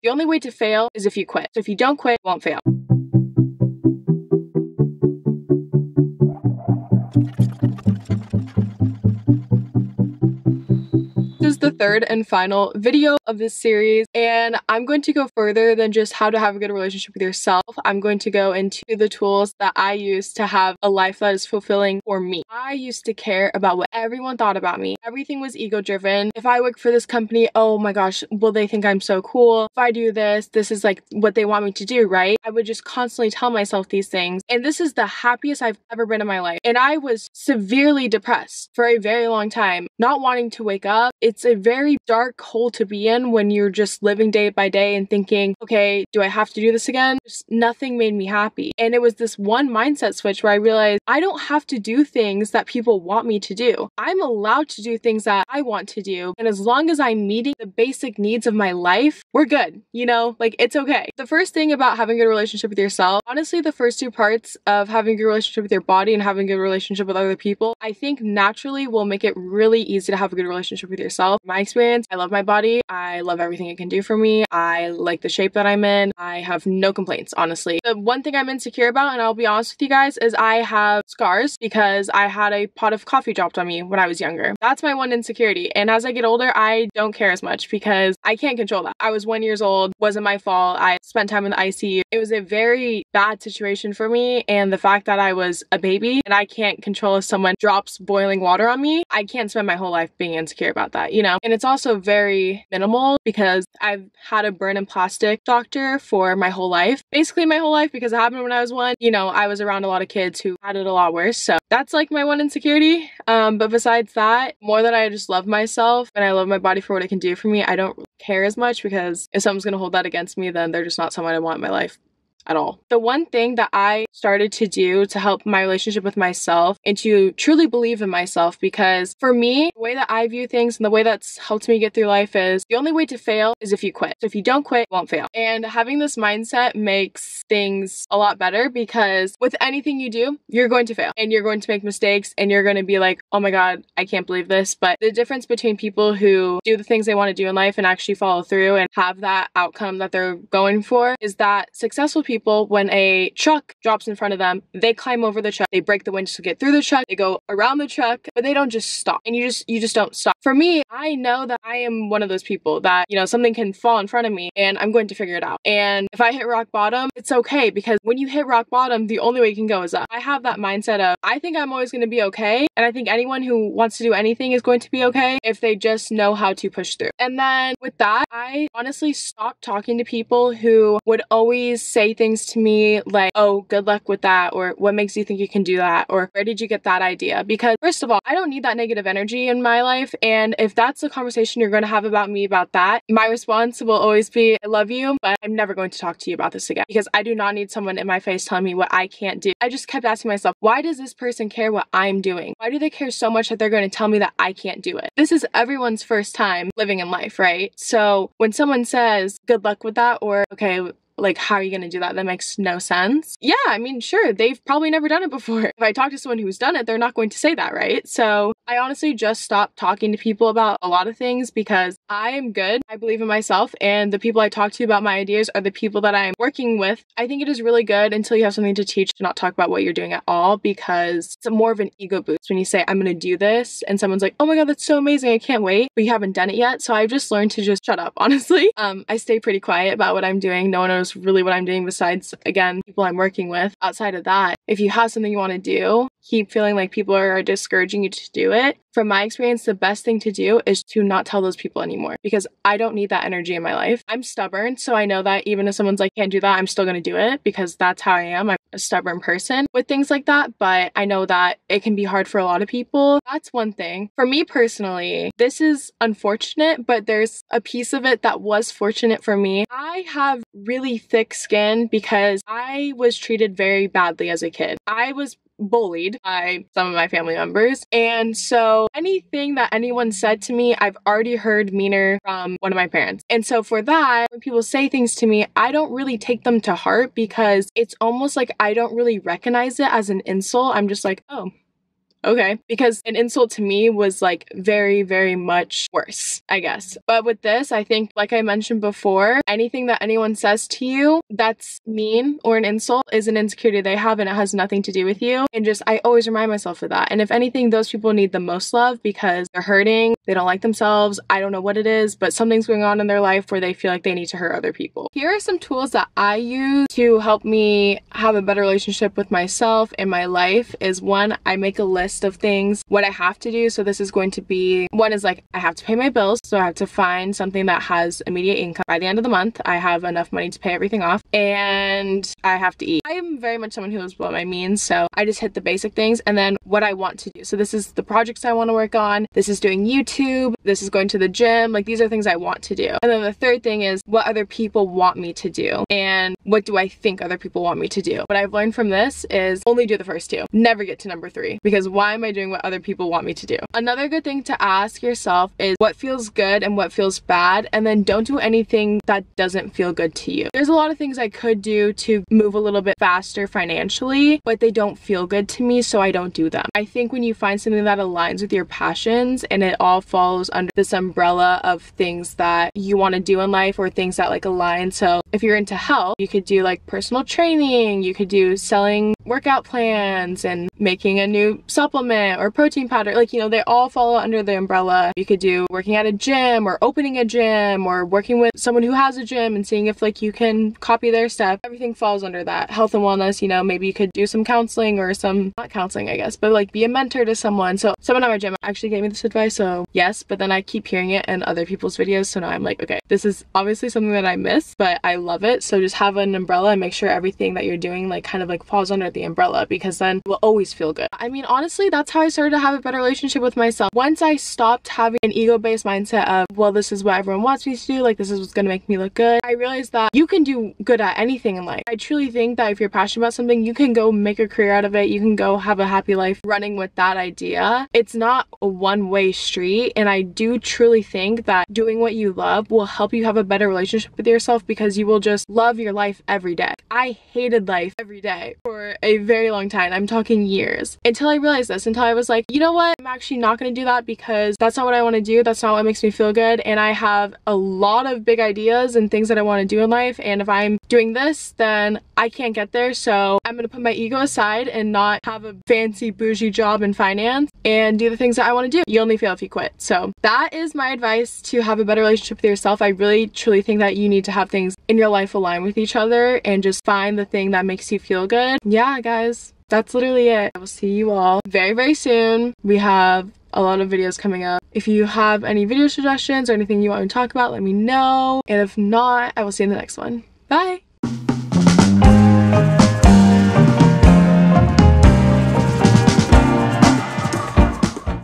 The only way to fail is if you quit. So if you don't quit, you won't fail. This is the third and final video of this series, and I'm going to go further than just how to have a good relationship with yourself. I'm going to go into the tools that I use to have a life that is fulfilling for me. I used to care about what everyone thought about me. Everything was ego driven. If I work for this company, oh my gosh, will they think I'm so cool? If I do this, this is like what they want me to do, right? I would just constantly tell myself these things, and this is the happiest I've ever been in my life. And I was severely depressed for a very long time, not wanting to wake up. It's a very dark hole to be in when you're just living day by day and thinking, okay, do I have to do this again? Just nothing made me happy. And it was this one mindset switch where I realized I don't have to do things that people want me to do. I'm allowed to do things that I want to do. And as long as I'm meeting the basic needs of my life, we're good. You know, like it's okay. The first thing about having a good relationship with yourself, honestly, the first two parts of having a good relationship with your body and having a good relationship with other people, I think naturally will make it really easy to have a good relationship with yourself. My experience, I love my body. I love everything it can do for me. I like the shape that I'm in. I have no complaints, honestly. The one thing I'm insecure about, and I'll be honest with you guys, is I have scars because I had a pot of coffee dropped on me when I was younger. That's my one insecurity. And as I get older, I don't care as much because I can't control that. I was 1 year old, wasn't my fault. I spent time in the ICU. It was a very bad situation for me. And the fact that I was a baby and I can't control if someone drops boiling water on me, I can't spend my whole life being insecure about that, you know? And it's also very minimal because I've had a burn in plastic doctor for my whole life. Basically my whole life, because it happened when I was 1. You know, I was around a lot of kids who had it a lot worse. So that's like my one insecurity. But besides that, more that I just love myself and I love my body for what it can do for me, I don't care as much because if someone's gonna hold that against me, then they're just not someone I want in my life at all. The one thing that I started to do to help my relationship with myself and to truly believe in myself, because for me, the way that I view things and the way that's helped me get through life is the only way to fail is if you quit. So if you don't quit, you won't fail. And having this mindset makes things a lot better because with anything you do, you're going to fail and you're going to make mistakes and you're going to be like, oh my God, I can't believe this. But the difference between people who do the things they want to do in life and actually follow through and have that outcome that they're going for is that successful people, when a truck drops in front of them, they climb over the truck, they break the winch to get through the truck, they go around the truck, but they don't just stop. And you just don't stop. For me, I know that I am one of those people that, you know, something can fall in front of me and I'm going to figure it out. And if I hit rock bottom, it's okay because when you hit rock bottom, the only way you can go is up. I have that mindset of, I think I'm always going to be okay. And I think anyone who wants to do anything is going to be okay if they just know how to push through. And then with that, I honestly stopped talking to people who would always say things to me like, oh, good luck with that, or what makes you think you can do that, or where did you get that idea? Because first of all, I don't need that negative energy in my life, and if that's the conversation you're going to have about me about that, my response will always be, I love you, but I'm never going to talk to you about this again, because I do not need someone in my face telling me what I can't do. I just kept asking myself, why does this person care what I'm doing? Why do they care so much that they're going to tell me that I can't do it? This is everyone's first time living in life, right? So when someone says good luck with that, or okay, like, how are you going to do that? That makes no sense. Yeah, I mean, sure, they've probably never done it before. If I talk to someone who's done it, they're not going to say that, right? So I honestly just stopped talking to people about a lot of things because I am good. I believe in myself, and the people I talk to about my ideas are the people that I'm working with. I think it is really good until you have something to teach to not talk about what you're doing at all, because it's more of an ego boost when you say, I'm going to do this, and someone's like, oh my God, that's so amazing, I can't wait, but you haven't done it yet. So I've just learned to just shut up, honestly. I stay pretty quiet about what I'm doing. No one knows really what I'm doing besides, again, people I'm working with. Outside of that, if you have something you want to do, keep feeling like people are discouraging you to do it. From my experience, the best thing to do is to not tell those people anymore, because I don't need that energy in my life. I'm stubborn, so I know that even if someone's like, can't do that, I'm still going to do it because that's how I am. I'm a stubborn person with things like that, but I know that it can be hard for a lot of people. That's one thing. For me personally, this is unfortunate, but there's a piece of it that was fortunate for me. I have really thick skin because I was treated very badly as a kid. I was bullied by some of my family members, and so anything that anyone said to me, I've already heard meaner from one of my parents. And so for that, when people say things to me, I don't really take them to heart because it's almost like I don't really recognize it as an insult. I'm just like, oh, okay? Because an insult to me was like very, very much worse, I guess. But with this, I think, like I mentioned before, anything that anyone says to you that's mean or an insult is an insecurity they have, and it has nothing to do with you. And just, I always remind myself of that. And if anything, those people need the most love because they're hurting, they don't like themselves. I don't know what it is, but something's going on in their life where they feel like they need to hurt other people. Here are some tools that I use to help me have a better relationship with myself and my life. Is one, I make a list of things, what I have to do. So this is going to be, one is like, I have to pay my bills. So I have to find something that has immediate income. By the end of the month, I have enough money to pay everything off, and I have to eat. I am very much someone who lives below my means, so I just hit the basic things. And then what I want to do. So this is the projects I want to work on. This is doing YouTube. This is going to the gym. Like, these are things I want to do. And then the third thing is what other people want me to do, and what do I think other people want me to do. What I've learned from this is only do the first two. Never get to number three, because why am I doing what other people want me to do? Another good thing to ask yourself is what feels good and what feels bad, and then don't do anything that doesn't feel good to you. There's a lot of things I could do to move a little bit faster financially, but they don't feel good to me, so I don't do them. I think when you find something that aligns with your passions and it all falls under this umbrella of things that you want to do in life or things that like align. So if you're into health, you could do like personal training, you could do selling workout plans and making a new supplement or protein powder. Like, you know, they all fall under the umbrella. You could do working at a gym or opening a gym or working with someone who has a gym and seeing if like you can copy their stuff. Everything falls under that. Health and wellness, you know, maybe you could do some counseling or some, not counseling I guess, but like be a mentor to someone. So someone at my gym actually gave me this advice, so yes, but then I keep hearing it in other people's videos, so now I'm like, okay, this is obviously something that I miss, but I love it. So just have an umbrella and make sure everything that you're doing like kind of like falls under the umbrella, because then it will always feel good. I mean, honestly, that's how I started to have a better relationship with myself. Once I stopped having an ego-based mindset of, well, this is what everyone wants me to do, like this is what's gonna make me look good, I realized that you can do good at anything in life. I truly think that if you're passionate about something, you can go make a career out of it. You can go have a happy life running with that idea. It's not a one-way street, and I do truly think that doing what you love will help you have a better relationship with yourself, because you will just love your life every day. I hated life every day for a very long time. I'm talking years, until I realized this, until I was like, you know what, I'm actually not going to do that, because that's not what I want to do. That's not what makes me feel good, and I have a lot of big ideas and things that I want to do in life, and if I'm doing this, then I can't get there. So I'm going to put my ego aside and not have a fancy bougie job in finance and do the things that I want to do. You only fail if you quit. So that is my advice to have a better relationship with yourself. I really truly think that you need to have things in your life align with each other and just find the thing that makes you feel good. Yeah, guys, that's literally it. I will see you all very, very soon. We have a lot of videos coming up. If you have any video suggestions or anything you want me to talk about, let me know. And if not, I will see you in the next one.